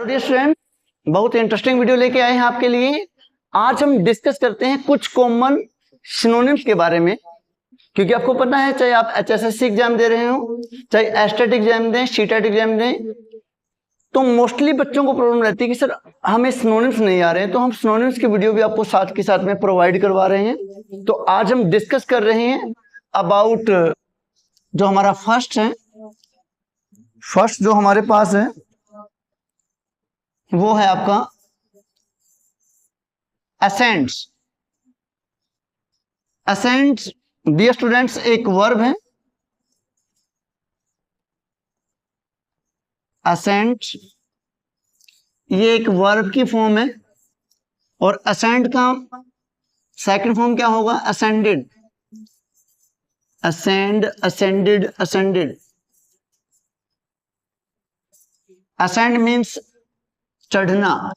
Dear student, बहुत interesting video लेके आए हैं आपके लिए। आज हम डिस्कस करते हैं कुछ कॉमन सिनोनिम्स के बारे में, क्योंकि आपको पता है चाहे आप HSSC एग्जाम दे रहे हो, चाहे एस्टेट एग्जाम दें, सीटेट एग्जाम दें, तो मोस्टली बच्चों को प्रॉब्लम रहती है कि सर हमें सिनोनिम्स नहीं आ रहे हैं। तो हम सिनोनिम्स की वीडियो भी आपको साथ के साथ में प्रोवाइड करवा रहे हैं। तो आज हम डिस्कस कर रहे हैं अबाउट जो हमारा फर्स्ट जो हमारे पास है वो है आपका असेंड्स। असेंड्स डियर स्टूडेंट्स एक वर्ब है। असेंट ये एक वर्ब की फॉर्म है और असेंड का सेकंड फॉर्म क्या होगा? Ascended. Ascend, ascended, ascended. Ascend means चढ़ना।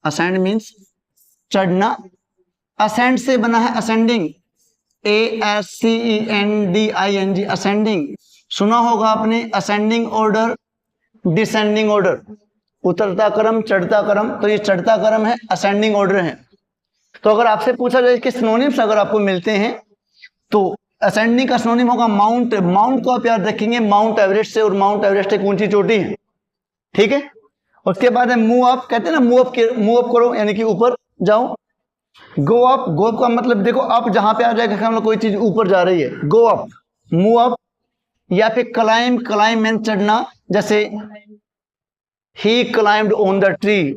असेंड मीन्स चढ़ना। असेंड से बना है असेंडिंग, ASCENDING, असेंडिंग। सुना होगा आपने असेंडिंग ऑर्डर, डिसेंडिंग ऑर्डर, उतरता क्रम, चढ़ता क्रम। तो ये चढ़ता क्रम है, असेंडिंग ऑर्डर है। तो अगर आपसे पूछा जाए कि सिनोनिम्स अगर आपको मिलते हैं तो असेंडिंग का सिनोनिम होगा माउंट। माउंट को आप याद रखेंगे माउंट एवरेस्ट से, और माउंट एवरेस्ट एक ऊंची चोटी है, ठीक है। उसके बाद है मूव अप, कहते हैं ना मूव अप करो, यानी कि ऊपर जाओ। गो अप, गो अप का मतलब देखो अप जहां पे आ जाएगा हम लोग कोई चीज ऊपर जा रही है, गो अप, मूव अप। या फिर क्लाइम, क्लाइम मीन चढ़ना, जैसे ही क्लाइम्ड ऑन द ट्री।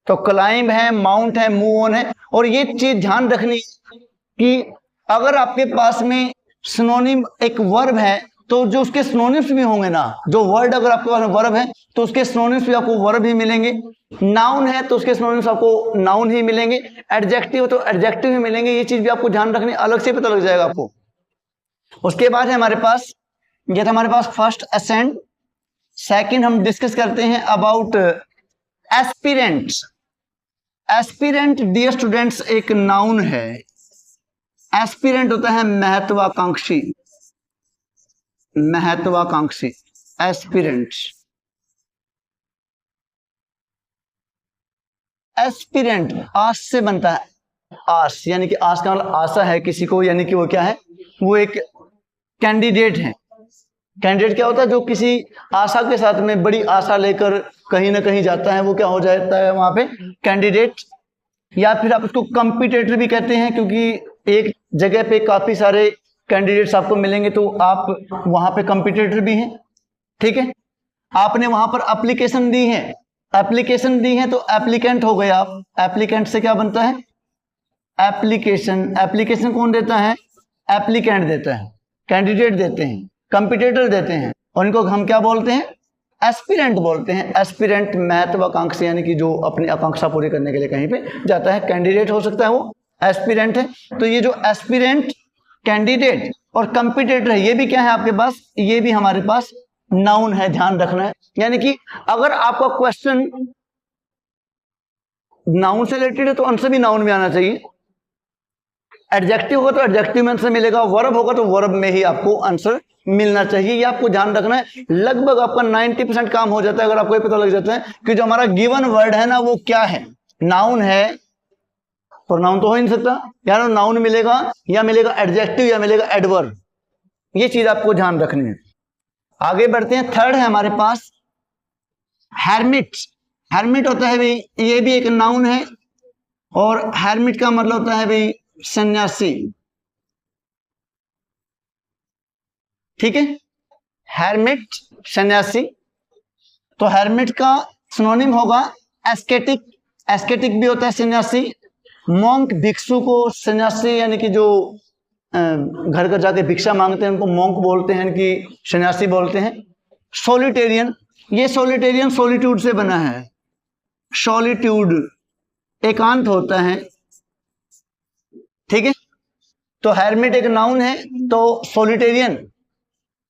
तो क्लाइम है, माउंट है, मूव ऑन है। और ये चीज ध्यान रखनी कि अगर आपके पास में सिनोनिम एक वर्ब है तो जो उसके सिनोनिम्स भी होंगे ना, जो वर्ड अगर आपके पास वर्ब है तो उसके सिनोनिम्स भी आपको वर्ब ही मिलेंगे। नाउन है तो उसके सिनोनिम्स आपको नाउन ही मिलेंगे। एडजेक्टिव तो एडजेक्टिव ही मिलेंगे। ये चीज भी आपको ध्यान रखनी, अलग से पता लग जाएगा आपको। उसके बाद है हमारे पास, ये था हमारे पास फर्स्ट असेंड। सेकंड हम डिस्कस करते हैं about aspirant. Aspirant dear students एक नाउन है। एस्पिरेंट होता है महत्वाकांक्षी, महत्वाकांक्षी, एस्पिरेंट। एस्पिरेंट आस से बनता है, आस यानी कि आस का मतलब आशा है किसी को, यानी कि वो क्या है, वो एक कैंडिडेट है। कैंडिडेट क्या होता है? जो किसी आशा के साथ में बड़ी आशा लेकर कहीं ना कहीं जाता है, वो क्या हो जाता है वहां पे? कैंडिडेट। या फिर आप उसको कंपटीटर भी कहते हैं, क्योंकि एक जगह पे काफी सारे कैंडिडेट्स आपको मिलेंगे तो आप वहां पे कंपटीटर भी हैं, ठीक है। आपने वहां पर एप्लीकेशन दी है, एप्लीकेशन दी है तो एप्लीकेंट हो गए आप। एप्लीकेंट से क्या बनता है? एप्लीकेशन। एप्लीकेशन कौन देता है? एप्लीकेंट देता है। कैंडिडेट देते हैं, कंपटीटर देते हैं, और इनको हम क्या बोलते हैं? एस्पिरेंट बोलते हैं। एस्पिरेंट महत्वाकांक्षी, यानी कि जो अपनी आकांक्षा पूरी करने के लिए कहीं पे जाता है। कैंडिडेट हो सकता है, वो एस्पिरेंट है। तो ये जो एस्पिरेंट, कैंडिडेट और कंपटीटर है, ये भी क्या है आपके पास? ये भी हमारे पास नाउन है, ध्यान रखना है। यानी कि अगर आपका क्वेश्चन नाउन से रिलेटेड है तो आंसर भी नाउन में आना चाहिए। एडजेक्टिव होगा तो एडजेक्टिव में आंसर मिलेगा, वर्ब होगा तो वर्ब में ही आपको आंसर मिलना चाहिए। ये आपको ध्यान रखना है। लगभग आपका 90% काम हो जाता है अगर आपको ये पता लग जाता है कि जो हमारा गिवन वर्ड है ना वो क्या है, नाउन है। और नाउन तो हो ही नहीं सकता, यार नाउन मिलेगा या मिलेगा एडजेक्टिव या मिलेगा एडवर्ब। ये चीज आपको ध्यान रखनी है। आगे बढ़ते हैं। थर्ड है हमारे पास हेरमिट। हेरमिट होता है भाई, ये भी एक नाउन है, और हेरमिट का मतलब होता है भाई सन्यासी, ठीक है। हेरमिट, सन्यासी। तो हेरमिट का सिनोनिम होगा एस्केटिक। एस्केटिक भी होता है सन्यासी। मॉन्क, भिक्षु को सन्यासी, यानी कि जो घर घर जाके भिक्षा मांगते हैं उनको मॉन्क बोलते हैं, कि सन्यासी बोलते हैं। सॉलिटेरियन, ये सॉलिटेरियन सॉलिट्यूड से बना है। सॉलिट्यूड एकांत होता है, ठीक है। तो हेरमिट एक नाउन है, तो सॉलिटेरियन,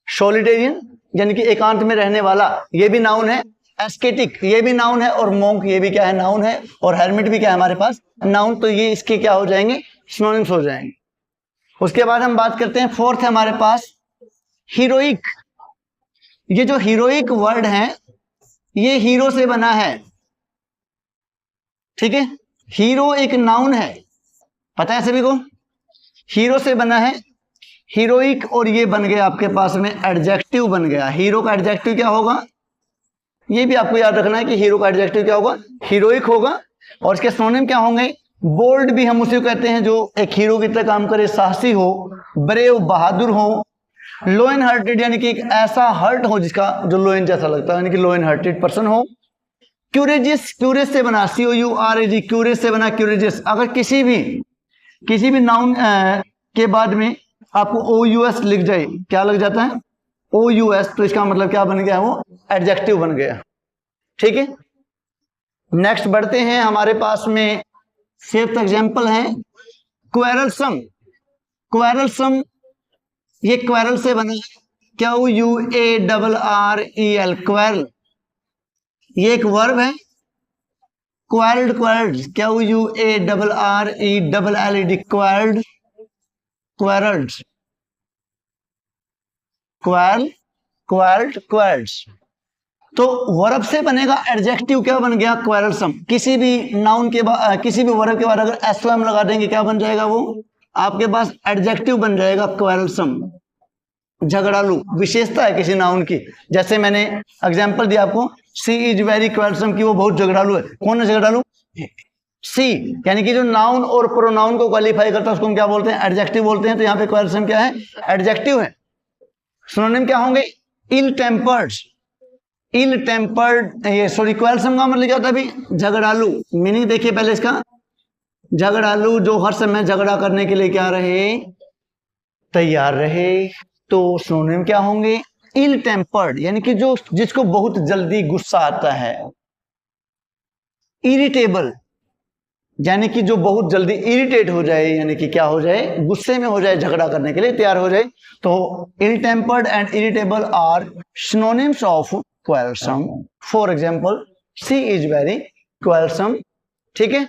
सॉलिटेरियन यानी कि एकांत में रहने वाला, ये भी नाउन है। एस्केटिक ये भी नाउन है, और मॉन्क ये भी क्या है? नाउन है। और हेरमिट भी क्या है हमारे पास? नाउन। तो ये इसके क्या हो जाएंगे? सिनोनिम्स हो जाएंगे। उसके बाद हम बात करते हैं, फोर्थ है हमारे पास हीरोइक। ये जो हीरोइक वर्ड है ये हीरो से बना है, ठीक है। हीरो एक नाउन है, पता है सभी को, हीरो से बना है, हीरोइक, और ये बन गया आपके पास में एडजेक्टिव बन गया। हीरो का एडजेक्टिव क्या होगा, ये भी आपको याद रखना है कि हीरो का एडजेक्टिव क्या होगा, हीरोइक होगा। और इसके सिनोनिम क्या होंगे, बोल्ड भी हम उसे कहते हैं जो एक हीरो की तरह काम करे, साहसी हो, ब्रेव बहादुर हो, लो एंड हार्टेड यानी कि एक ऐसा हर्ट हो जिसका जो लो एंड जैसा लगता है, यानी कि लो एंड हार्टेड पर्सन हो। क्यूरेजियस, क्यूरियस से बना, COURAG, क्यूरियस से बना क्यूरेजियस। अगर किसी भी नाउन के बाद में आपको OUS लिख जाए, क्या लग जाता है, OUS, तो इसका मतलब क्या बन गया, वो एडजेक्टिव बन गया, ठीक है। नेक्स्ट बढ़ते हैं, हमारे पास में फिफ्थ एग्जांपल है क्वेरलसम। क्वेरलसम, ये क्वेरल से बना है, QUARREL, क्वेरल, ये एक वर्ब है। क्वेरल्ड, क्वेरल्ड, QUARRELLED, क्वेरल्ड, क्वेरल्ड, क्वेरल, क्वेरल्ड, क्वेरल्ड। तो वर्ब से बनेगा एडजेक्टिव, क्या बन गया, क्वेरलसम। किसी भी नाउन के बाद, किसी भी वर्ब के बाद अगर SOM लगा देंगे, क्या बन जाएगा, वो आपके पास एडजेक्टिव बन जाएगा, क्वेरलसम, झगड़ालू। विशेषता है किसी नाउन की, जैसे मैंने एग्जांपल दिया आपको, सी इज वेरी क्वेरलसम, की वो बहुत झगड़ालू है। कौन है झगड़ालू, सी, यानी कि जो नाउन और प्रोनाउन को क्वालिफाई करता है उसको हम क्या बोलते हैं, एडजेक्टिव बोलते हैं। तो यहाँ पे क्वेरलसम क्या है, एडजेक्टिव है। सिनोनिम क्या होंगे, इल टेम्पर्ड, इल टेम्पर्ड, ये सॉरी, क्वेरलसम का मतलब क्या होता है अभी, झगड़ालू। मीनिंग देखिए पहले इसका, झगड़ालू जो हर समय झगड़ा करने के लिए क्या रहे, तैयार रहे। तो सिनोनिम क्या होंगे, इल टेम्पर्ड, यानी कि जो जिसको बहुत जल्दी गुस्सा आता है। इरिटेबल, यानी कि जो बहुत जल्दी इरिटेट हो जाए, यानी कि क्या हो जाए, गुस्से में हो जाए, झगड़ा करने के लिए तैयार हो जाए। तो ill tempered and irritable are synonyms of quarrelsome. For example, she is very quarrelsome, ठीक है।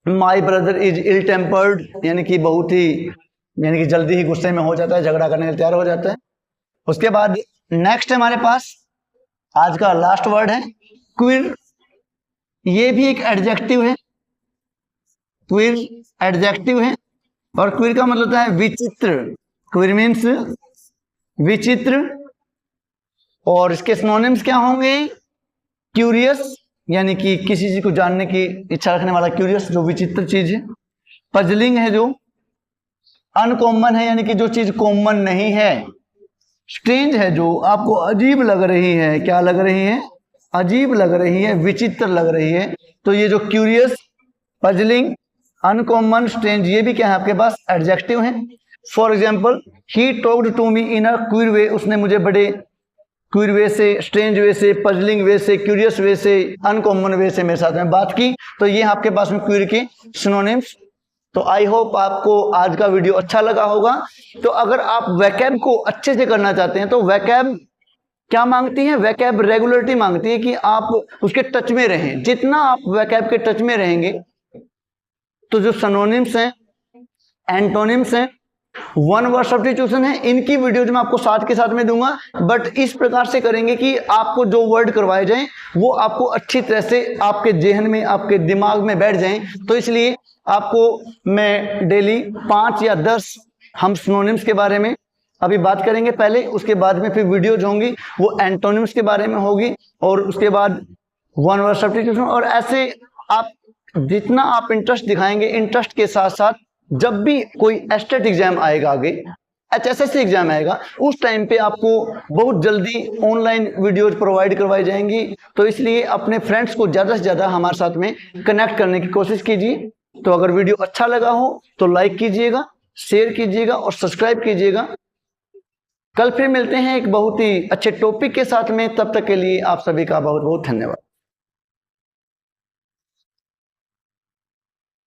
My brother is ill tempered, यानी कि बहुत ही, यानी कि जल्दी ही गुस्से में हो जाता है, झगड़ा करने के लिए तैयार हो जाता है। उसके बाद नेक्स्ट हमारे पास आज का लास्ट वर्ड है क्विर। ये भी एक एडजेक्टिव है, क्विर एडजेक्टिव है, और क्विर का मतलब होता है विचित्र। क्विर मीन्स विचित्र। और इसके सिनोनिम्स क्या होंगे, क्यूरियस, यानी कि किसी चीज को जानने की इच्छा रखने वाला, क्यूरियस जो विचित्र चीज है। पजलिंग है जो अनकॉमन है, यानी कि जो चीज कॉमन नहीं है। स्ट्रेंज है जो आपको अजीब लग रही है, क्या लग रही है, अजीब लग रही है, विचित्र लग रही है। तो ये जो क्यूरियस, पजलिंग, अनकॉमन, स्ट्रेंज, ये भी क्या है आपके पास, एडजेक्टिव है। For example, he talked to me in a queer way, उसने मुझे बड़े क्विर वे से, स्ट्रेंज वे से, पजलिंग वे से, क्यूरियस वे से, अनकॉमन वे से मेरे साथ में बात की। तो ये आपके पास में क्विर के सिनोनिम्स। तो आई होप आपको आज का वीडियो अच्छा लगा होगा। तो अगर आप वैकैब को अच्छे से करना चाहते हैं तो वैकैब क्या मांगती है, वैकैब रेगुलरिटी मांगती है कि आप उसके टच में रहें। जितना आप वैकैब के टच में रहेंगे तो जो सिनोनिम्स हैं, एंटोनिम्स हैं, वन वर्ड सब्स्टिट्यूशन है, इनकी वीडियोज मैं आपको साथ के साथ में दूंगा। बट इस प्रकार से करेंगे कि आपको जो वर्ड करवाए जाएं वो आपको अच्छी तरह से आपके जेहन में, आपके दिमाग में बैठ जाएं। तो इसलिए आपको मैं डेली 5 या 10 हम सिनोनिम्स के बारे में अभी बात करेंगे पहले, उसके बाद में फिर वीडियोज होंगी वो एंटोनिम्स के बारे में होगी, और उसके बाद वन वर्ड सब्स्टिट्यूशन। और ऐसे आप जितना आप इंटरेस्ट दिखाएंगे, इंटरेस्ट के साथ साथ जब भी कोई एस्टेट एग्जाम आएगा, आगे HSSC एग्जाम आएगा, उस टाइम पे आपको बहुत जल्दी ऑनलाइन वीडियोज प्रोवाइड करवाई जाएंगी। तो इसलिए अपने फ्रेंड्स को ज़्यादा से ज़्यादा हमारे साथ में कनेक्ट करने की कोशिश कीजिए। तो अगर वीडियो अच्छा लगा हो तो लाइक कीजिएगा, शेयर कीजिएगा और सब्सक्राइब कीजिएगा। कल फिर मिलते हैं एक बहुत ही अच्छे टॉपिक के साथ में। तब तक के लिए आप सभी का बहुत बहुत धन्यवाद।